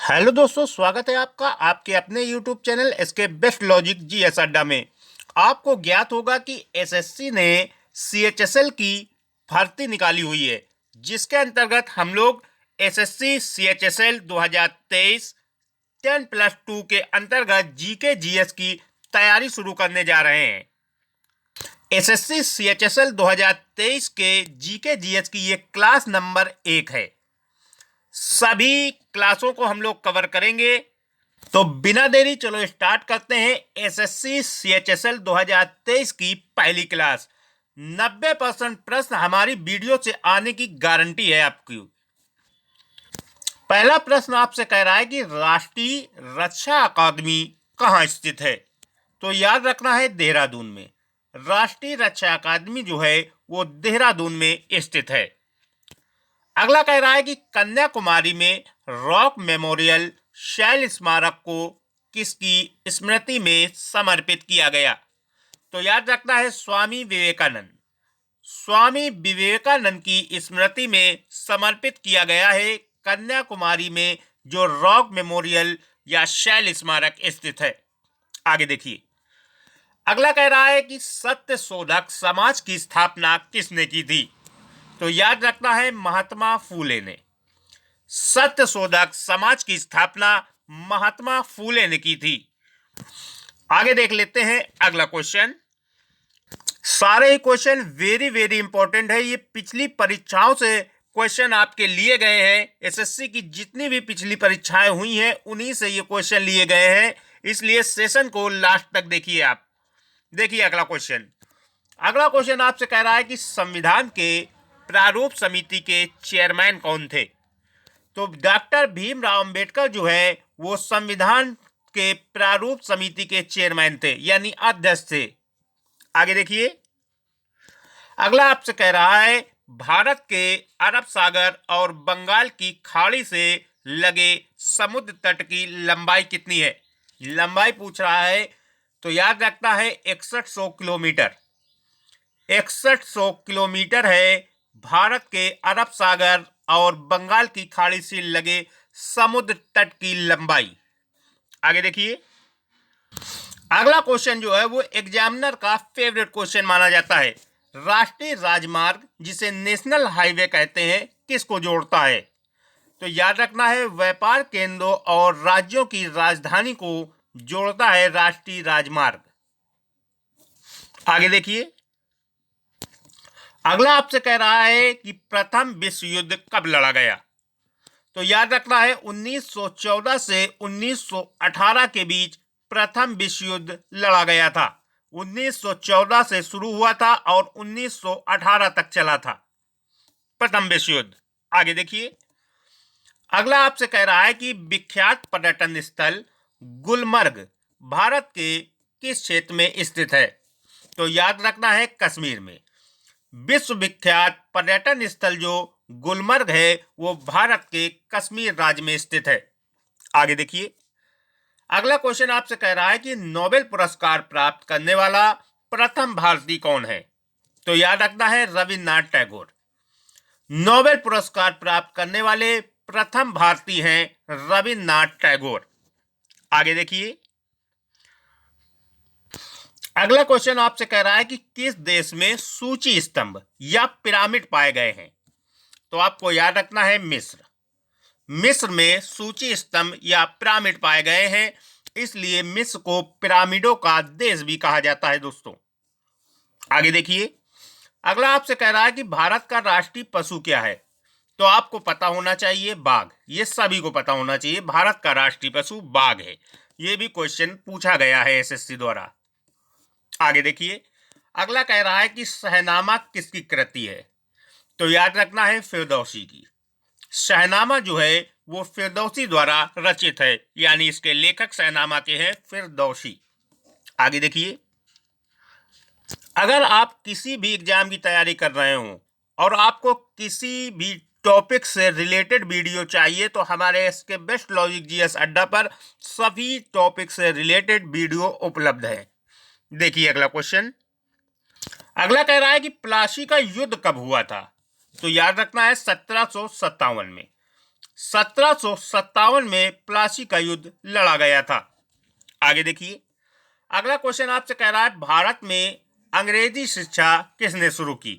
Hello दोस्तों, स्वागत है आपका आपके अपने यूट्यूब चैनल इसके बेस्ट लॉजिक जीएस अड्डा में। आपको ज्ञात होगा कि एसएससी ने सीएचएसएल की भर्ती निकाली हुई है, जिसके अंतर्गत हम लोग एसएससी सीएचएसएल 2023 10+2 के अंतर्गत जीके जीएस की तैयारी शुरू करने जा रहे हैं। एसएससी सीएचएसएल 2023 के जीके जीएस की ये क्लास नंबर 1 है। सभी क्लासों को हम लोग कवर करेंगे, तो बिना देरी चलो स्टार्ट करते हैं एसएससी सीएचएसएल 2023 की पहली क्लास। 90% प्रश्न हमारी वीडियो से आने की गारंटी है आपकी। पहला प्रश्न आपसे कह रहा है कि राष्ट्रीय रक्षा अकादमी कहाँ स्थित है। तो याद रखना है देहरादून में। राष्ट्रीय रक्षा अकादमी जो है वो देहरादून में स्थित है। अगला कह रहा है कि कन्याकुमारी में रॉक मेमोरियल शैल स्मारक को किसकी स्मृति में समर्पित किया गया। तो याद रखना है स्वामी विवेकानंद। स्वामी विवेकानंद की स्मृति में समर्पित किया गया है कन्याकुमारी में जो रॉक मेमोरियल या शैल स्मारक स्थित है। आगे देखिए, अगला कह रहा है कि सत्य शोधक समाज की स्थापना किसने की थी। तो याद रखना है महात्मा फूले ने। सत्य शोधक समाज की स्थापना महात्मा फूले ने की थी। आगे देख लेते हैं अगला क्वेश्चन। सारे ही क्वेश्चन वेरी वेरी इंपॉर्टेंट है। ये पिछली परीक्षाओं से क्वेश्चन आपके लिए गए हैं। एसएससी की जितनी भी पिछली परीक्षाएं हुई हैं उन्हीं से ये क्वेश्चन लिए गए हैं, इसलिए सेशन को लास्ट तक देखिए। आप देखिए अगला क्वेश्चन। अगला क्वेश्चन आपसे कह रहा है कि संविधान के प्रारूप समिति के चेयरमैन कौन थे। तो डॉक्टर भीमराव अंबेडकर जो है वो संविधान के प्रारूप समिति के चेयरमैन थे, यानी अध्यक्ष थे। आगे देखिए, अगला आपसे कह रहा है भारत के अरब सागर और बंगाल की खाड़ी से लगे समुद्र तट की लंबाई कितनी है। लंबाई पूछ रहा है, तो याद रखना है 6100 किलोमीटर। 6100 किलोमीटर है भारत के अरब सागर और बंगाल की खाड़ी से लगे समुद्र तट की लंबाई। आगे देखिए, अगला क्वेश्चन जो है वो एग्जामिनर का फेवरेट क्वेश्चन माना जाता है। राष्ट्रीय राजमार्ग जिसे नेशनल हाईवे कहते हैं किसको जोड़ता है। तो याद रखना है व्यापार केंद्रों और राज्यों की राजधानी को जोड़ता है राष्ट्रीय राजमार्ग। आगे देखिए, अगला आपसे कह रहा है कि प्रथम विश्व युद्ध कब लड़ा गया। तो याद रखना है 1914 से 1918 के बीच प्रथम विश्व युद्ध लड़ा गया था। 1914 से शुरू हुआ था और 1918 तक चला था प्रथम विश्व युद्ध। आगे देखिए, अगला आपसे कह रहा है कि विख्यात पर्यटन स्थल गुलमर्ग भारत के किस क्षेत्र में स्थित है। तो याद रखना है कश्मीर में। विश्वविख्यात पर्यटन स्थल जो गुलमर्ग है वो भारत के कश्मीर राज्य में स्थित है। आगे देखिए, अगला क्वेश्चन आपसे कह रहा है कि नोबेल पुरस्कार प्राप्त करने वाला प्रथम भारतीय कौन है। तो याद रखना है रविन्द्रनाथ टैगोर। नोबेल पुरस्कार प्राप्त करने वाले प्रथम भारतीय हैं रविन्द्रनाथ टैगोर। आगे देखिए, अगला क्वेश्चन आपसे कह रहा है कि किस देश में सूची स्तंभ या पिरामिड पाए गए हैं। तो आपको याद रखना है मिस्र। मिस्र में सूची स्तंभ या पिरामिड पाए गए हैं, इसलिए मिस्र को पिरामिडों का देश भी कहा जाता है दोस्तों। आगे देखिए, अगला आपसे कह रहा है कि भारत का राष्ट्रीय पशु क्या है। तो आपको पता होना चाहिए बाघ। ये सभी को पता होना चाहिए, भारत का राष्ट्रीय पशु बाघ है। ये भी क्वेश्चन पूछा गया है एसएससी द्वारा। आगे देखिए, अगला कह रहा है कि शहनामा किसकी कृति है। तो याद रखना है फिरदौसी की। शहनामा जो है वो फिरदौसी द्वारा रचित है, यानी इसके लेखक शहनामा के हैं फिरदौसी। आगे देखिए, अगर आप किसी भी एग्जाम की तैयारी कर रहे हो और आपको किसी भी टॉपिक से रिलेटेड वीडियो चाहिए तो हमारे इसके बेस्ट लॉजिक जीएस अड्डा पर सभी टॉपिक से रिलेटेड वीडियो उपलब्ध है। देखिए अगला क्वेश्चन। अगला कह रहा है कि प्लासी का युद्ध कब हुआ था। तो याद रखना है 1757 में। 1757 में प्लासी का युद्ध लड़ा गया था। आगे देखिए, अगला क्वेश्चन आपसे कह रहा है भारत में अंग्रेजी शिक्षा किसने शुरू की?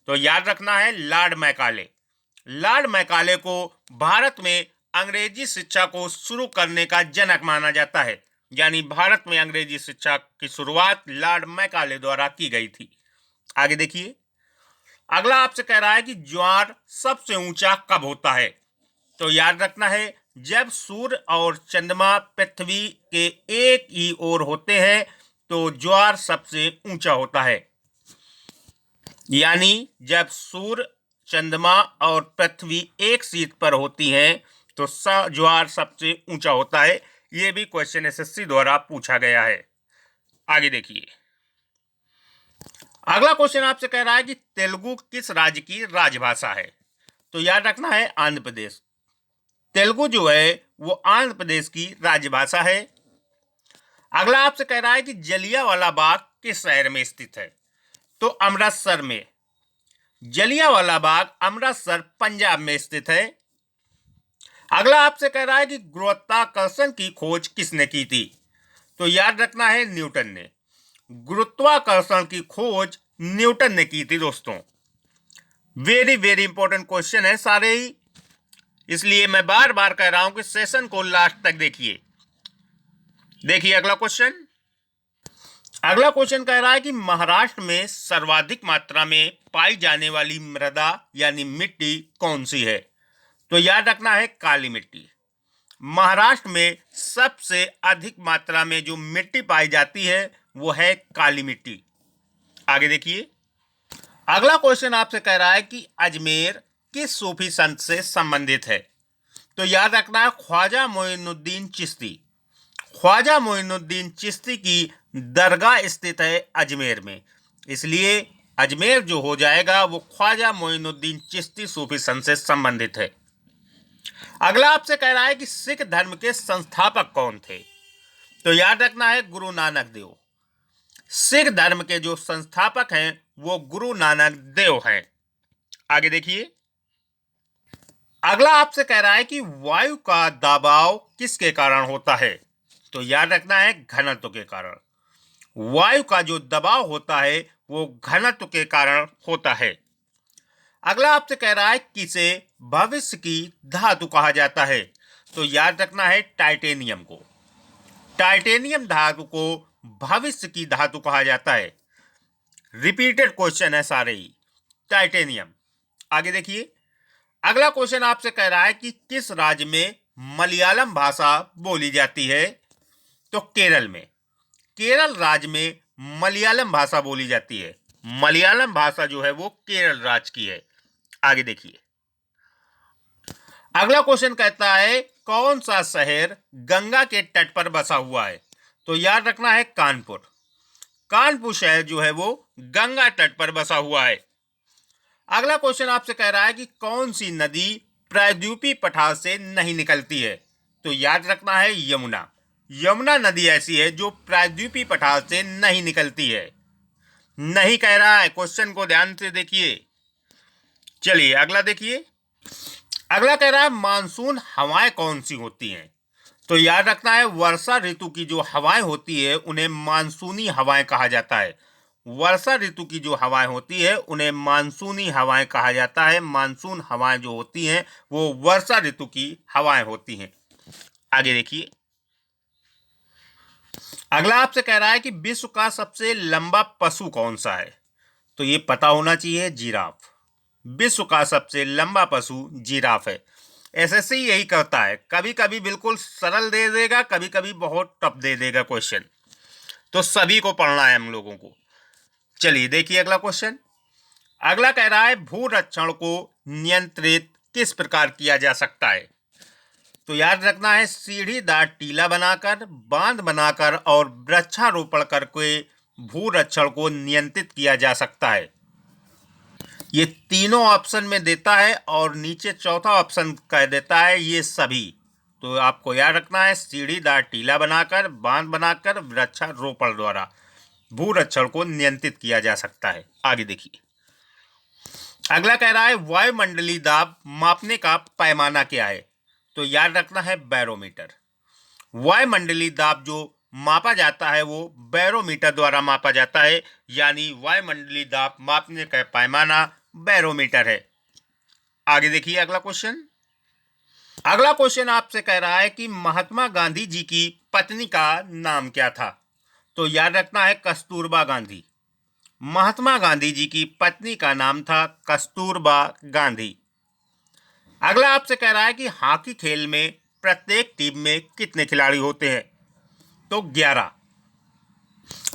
तो याद रखना है लॉर्ड मैकाले। लॉर्ड मैकाले को भारत में अंग्रेजी शिक्षा को शुरू करने का जनक माना जाता है, यानी भारत में अंग्रेजी शिक्षा की शुरुआत लॉर्ड मैकाले द्वारा की गई थी। आगे देखिए, अगला आपसे कह रहा है कि ज्वार सबसे ऊंचा कब होता है? तो याद रखना है जब सूर्य और चंद्रमा पृथ्वी के एक ही ओर होते हैं तो ज्वार सबसे ऊंचा होता है। यानी जब सूर्य, चंद्रमा और पृथ्वी एक सीट पर होती हैं तो ज्वार सबसे ऊंचा होता है। यह भी क्वेश्चन एसएससी द्वारा पूछा गया है। आगे देखिए, अगला क्वेश्चन आपसे कह रहा है कि तेलुगु किस राज्य की राजभाषा है? तो याद रखना है आंध्र प्रदेश। तेलुगु जो है वो आंध्र प्रदेश की राजभाषा है। अगला आपसे कह रहा है कि जलियांवाला बाग किस शहर में स्थित है? तो अमृतसर में। जलियांवाला बाग अमृतसर पंजाब में स्थित है। अगला आपसे कह रहा है कि गुरुत्वाकर्षण की खोज किसने की थी? तो याद रखना है न्यूटन ने। गुरुत्वाकर्षण की खोज न्यूटन ने की थी दोस्तों। वेरी वेरी इंपॉर्टेंट क्वेश्चन है सारे ही, इसलिए मैं बार बार कह रहा हूं कि सेशन को लास्ट तक देखिए। देखिए अगला क्वेश्चन। अगला क्वेश्चन कह रहा है कि महाराष्ट्र में सर्वाधिक मात्रा में पाई जाने वाली मृदा यानी मिट्टी कौन सी है? तो याद रखना है काली मिट्टी। महाराष्ट्र में सबसे अधिक मात्रा में जो मिट्टी पाई जाती है वो है काली मिट्टी। आगे देखिए, अगला क्वेश्चन आपसे कह रहा है कि अजमेर किस सूफी संत से संबंधित है? तो याद रखना है ख्वाजा मोइनुद्दीन चिश्ती। ख्वाजा मोइनुद्दीन चिश्ती की दरगाह स्थित है अजमेर में, इसलिए अजमेर जो हो जाएगा वो ख्वाजा मोइनुद्दीन चिश्ती सूफी संत से संबंधित है। अगला आपसे कह रहा है कि सिख धर्म के संस्थापक कौन थे? तो याद रखना है गुरु नानक देव। सिख धर्म के जो संस्थापक हैं वो गुरु नानक देव हैं। आगे देखिए, अगला आपसे कह रहा है कि वायु का दबाव किसके कारण होता है? तो याद रखना है घनत्व के कारण। वायु का जो दबाव होता है वो घनत्व के कारण होता है। अगला आपसे कह रहा है किसे भविष्य की धातु कहा जाता है? तो याद रखना है टाइटेनियम को। टाइटेनियम धातु को भविष्य की धातु कहा जाता है। रिपीटेड क्वेश्चन है सारे ही। टाइटेनियम। आगे देखिए, अगला क्वेश्चन आपसे कह रहा है कि किस राज्य में मलयालम भाषा बोली जाती है? तो केरल में। केरल राज्य में मलयालम भाषा बोली जाती है। मलयालम भाषा जो है वो केरल राज्य की है। आगे देखिए, अगला क्वेश्चन कहता है कौन सा शहर गंगा के तट पर बसा हुआ है? तो याद रखना है कानपुर। कानपुर शहर जो है वो गंगा तट पर बसा हुआ है। अगला क्वेश्चन आपसे कह रहा है कि कौन सी नदी प्रायद्वीपीय पठार से नहीं निकलती है? तो याद रखना है यमुना। यमुना नदी ऐसी है जो प्रायद्वीपीय पठार से नहीं निकलती है। नहीं कह रहा है, क्वेश्चन को ध्यान से देखिए। चलिए अगला देखिए, अगला कह रहा है मानसून हवाएं कौन सी होती हैं? तो याद रखना है वर्षा ऋतु की जो हवाएं होती है उन्हें मानसूनी हवाएं कहा जाता है। वर्षा ऋतु की जो हवाएं होती है उन्हें मानसूनी हवाएं कहा जाता है। मानसून हवाएं जो होती हैं वो वर्षा ऋतु की हवाएं होती हैं। आगे देखिए, अगला आपसे कह रहा है कि विश्व का सबसे लंबा पशु कौन सा है? तो ये पता होना चाहिए, जिराफ। विश्व का सबसे लंबा पशु जिराफ है। एसएससी यही करता है, कभी कभी बिल्कुल सरल दे देगा, कभी कभी बहुत टफ दे देगा क्वेश्चन, तो सभी को पढ़ना है हम लोगों को। चलिए देखिए अगला क्वेश्चन। अगला कह रहा है भू रक्षण को नियंत्रित किस प्रकार किया जा सकता है? तो याद रखना है सीढ़ीदार टीला बनाकर, बांध बनाकर और वृक्षारोपण करके भू रक्षण को नियंत्रित किया जा सकता है। ये तीनों ऑप्शन में देता है और नीचे चौथा ऑप्शन कह देता है ये सभी। तो आपको याद रखना है सीढ़ीदार टीला बनाकर, बांध बनाकर, वृक्षारोपण द्वारा भू रक्षण को नियंत्रित किया जा सकता है। आगे देखिए, अगला कह रहा है वायुमंडलीय दाब मापने का पैमाना क्या है? तो याद रखना है बैरोमीटर। वायुमंडलीय दाब जो मापा जाता है वो बैरोमीटर द्वारा मापा जाता है, यानी वायुमंडलीय दाब मापने का पैमाना बैरोमीटर है। आगे देखिए अगला क्वेश्चन। अगला क्वेश्चन आपसे कह रहा है कि महात्मा गांधी जी की पत्नी का नाम क्या था? तो याद रखना है कस्तूरबा गांधी। महात्मा गांधी जी की पत्नी का नाम था कस्तूरबा गांधी। अगला आपसे कह रहा है कि हॉकी खेल में प्रत्येक टीम में कितने खिलाड़ी होते हैं? तो 11।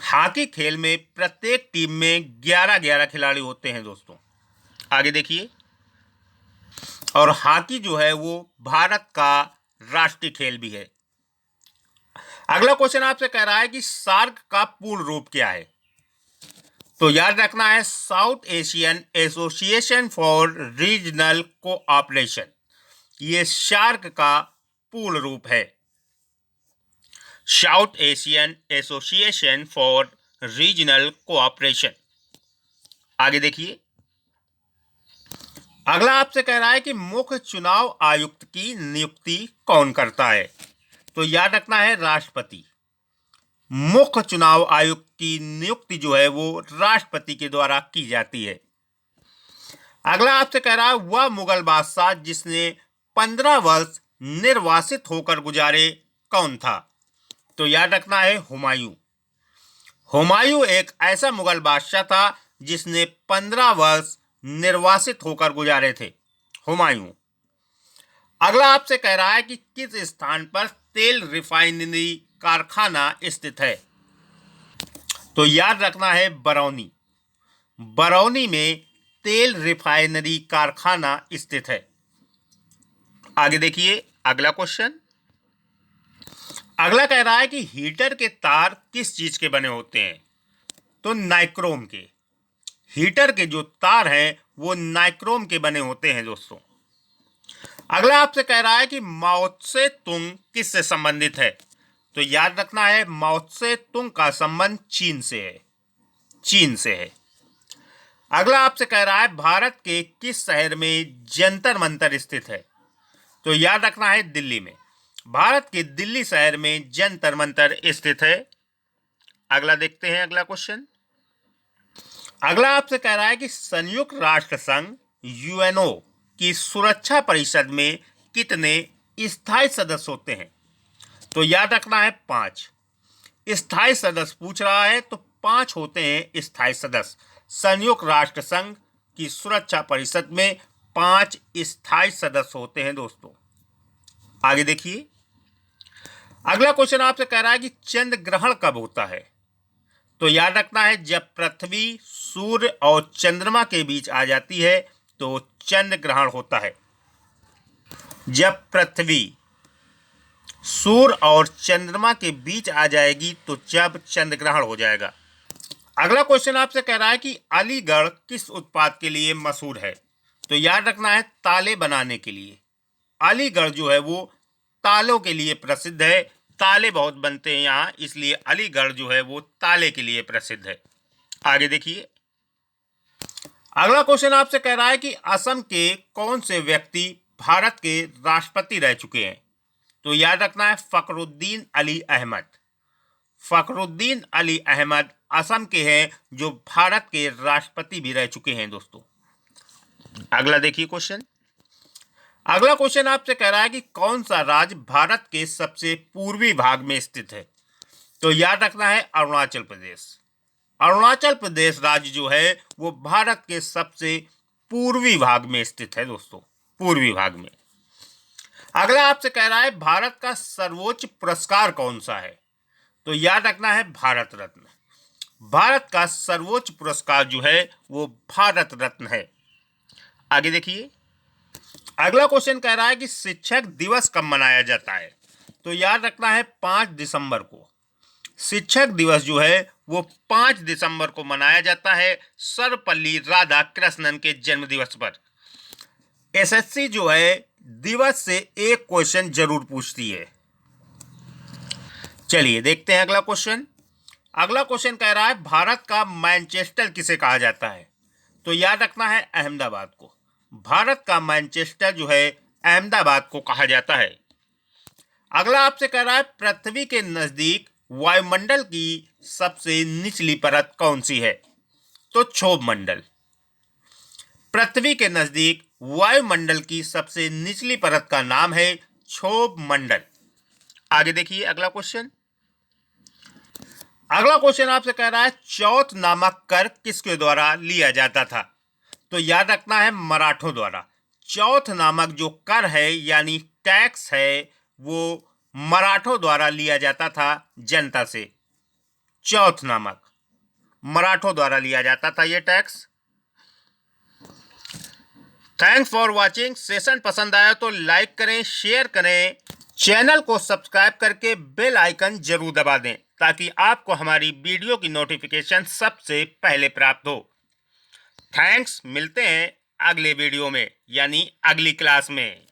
हॉकी खेल में प्रत्येक टीम में 11 खिलाड़ी होते हैं दोस्तों। आगे देखिए। और हॉकी जो है वो भारत का राष्ट्रीय खेल भी है। अगला क्वेश्चन आपसे कह रहा है कि सार्क का पूर्ण रूप क्या है? तो याद रखना है south Asian association for regional cooperation. ये सार्क का पूर्ण रूप है, south Asian association for regional cooperation. आगे देखिए। अगला आपसे कह रहा है कि मुख्य चुनाव आयुक्त की नियुक्ति कौन करता है? तो याद रखना है राष्ट्रपति। मुख्य चुनाव आयुक्त की नियुक्ति जो है वो राष्ट्रपति के द्वारा की जाती है। अगला आपसे कह रहा है वह मुगल बादशाह जिसने 15 वर्ष निर्वासित होकर गुजारे कौन था? तो याद रखना है हुमायूं। हुमायूं एक ऐसा मुगल बादशाह था जिसने 15 वर्ष निर्वासित होकर गुजारे थे, हुमायूं। अगला आपसे कह रहा है कि किस स्थान पर तेल रिफाइनरी कारखाना स्थित है? तो याद रखना है बरौनी। बरौनी में तेल रिफाइनरी कारखाना स्थित है। आगे देखिए अगला क्वेश्चन। अगला कह रहा है कि हीटर के तार किस चीज के बने होते हैं? तो नाइक्रोम के। हीटर के जो तार हैं वो नाइक्रोम के बने होते हैं दोस्तों। अगला आपसे कह रहा है कि माओ त्से तुंग किससे संबंधित है? तो याद रखना है माओ त्से तुंग का संबंध चीन से है, चीन से है। अगला आपसे कह रहा है भारत के किस शहर में जंतर मंतर स्थित है? तो याद रखना है दिल्ली में। भारत के दिल्ली शहर में जंतर मंतर स्थित है। अगला देखते हैं अगला क्वेश्चन। अगला आपसे कह रहा है कि संयुक्त राष्ट्र संघ यूएनओ की सुरक्षा परिषद में कितने स्थायी सदस्य होते हैं? तो याद रखना है 5। स्थायी सदस्य पूछ रहा है तो 5 होते हैं स्थायी सदस्य। संयुक्त राष्ट्र संघ की सुरक्षा परिषद में 5 स्थायी सदस्य होते हैं दोस्तों। आगे देखिए। अगला क्वेश्चन आपसे कह रहा है कि चंद्र ग्रहण कब होता है? तो याद रखना है जब पृथ्वी सूर्य और चंद्रमा के बीच आ जाती है तो चंद्र ग्रहण होता है। जब पृथ्वी सूर्य और चंद्रमा के बीच आ जाएगी तो जब चंद्र ग्रहण हो जाएगा। अगला क्वेश्चन आपसे कह रहा है कि अलीगढ़ किस उत्पाद के लिए मशहूर है? तो याद रखना है ताले बनाने के लिए। अलीगढ़ जो है वो तालों के लिए प्रसिद्ध है। ताले बहुत बनते हैं यहाँ, इसलिए अलीगढ़ जो है वो ताले के लिए प्रसिद्ध है। आगे देखिए। अगला क्वेश्चन आपसे कह रहा है कि असम के कौन से व्यक्ति भारत के राष्ट्रपति रह चुके हैं? तो याद रखना है फखरुद्दीन अली अहमद। फखरुद्दीन अली अहमद असम के हैं जो भारत के राष्ट्रपति भी रह चुके हैं दोस्तों। अगला देखिए क्वेश्चन। अगला क्वेश्चन आपसे कह रहा है कि कौन सा राज्य भारत के सबसे पूर्वी भाग में स्थित है? तो याद रखना है अरुणाचल प्रदेश। अरुणाचल प्रदेश राज्य जो है वो भारत के सबसे पूर्वी भाग में स्थित है दोस्तों, पूर्वी भाग में। अगला आपसे कह रहा है भारत का सर्वोच्च पुरस्कार कौन सा है? तो याद रखना है भारत रत्न। भारत का सर्वोच्च पुरस्कार जो है वो भारत रत्न है। आगे देखिए। अगला क्वेश्चन कह रहा है कि शिक्षक दिवस कब मनाया जाता है? तो याद रखना है 5 दिसंबर को। शिक्षक दिवस जो है वो 5 दिसंबर को मनाया जाता है, सर्वपल्ली राधाकृष्णन के जन्म दिवस पर। एसएससी जो है दिवस से एक क्वेश्चन जरूर पूछती है। चलिए देखते हैं अगला क्वेश्चन। अगला क्वेश्चन कह रहा है भारत का मैनचेस्टर किसे कहा जाता है? तो याद रखना है अहमदाबाद को। भारत का मैनचेस्टर जो है अहमदाबाद को कहा जाता है। अगला आपसे कह रहा है पृथ्वी के नजदीक वायुमंडल की सबसे निचली परत कौन सी है? तो क्षोभ मंडल। पृथ्वी के नजदीक वायुमंडल की सबसे निचली परत का नाम है क्षोभ मंडल। आगे देखिए अगला क्वेश्चन। अगला क्वेश्चन आपसे कह रहा है चौथ नामक कर किसके द्वारा लिया जाता था? तो याद रखना है मराठों द्वारा। चौथ नामक जो कर है यानी टैक्स है वो मराठों द्वारा लिया जाता था जनता से। चौथ नामक मराठों द्वारा लिया जाता था ये tax. Thanks for watching. Session पसंद आया तो लाइक करें, शेयर करें, चैनल को सब्सक्राइब करके बेल आइकन जरूर दबा दें ताकि आपको हमारी वीडियो की नोटिफिकेशन सबसे पहले प्राप्त हो। थैंक्स, मिलते हैं अगले वीडियो में यानी अगली क्लास में।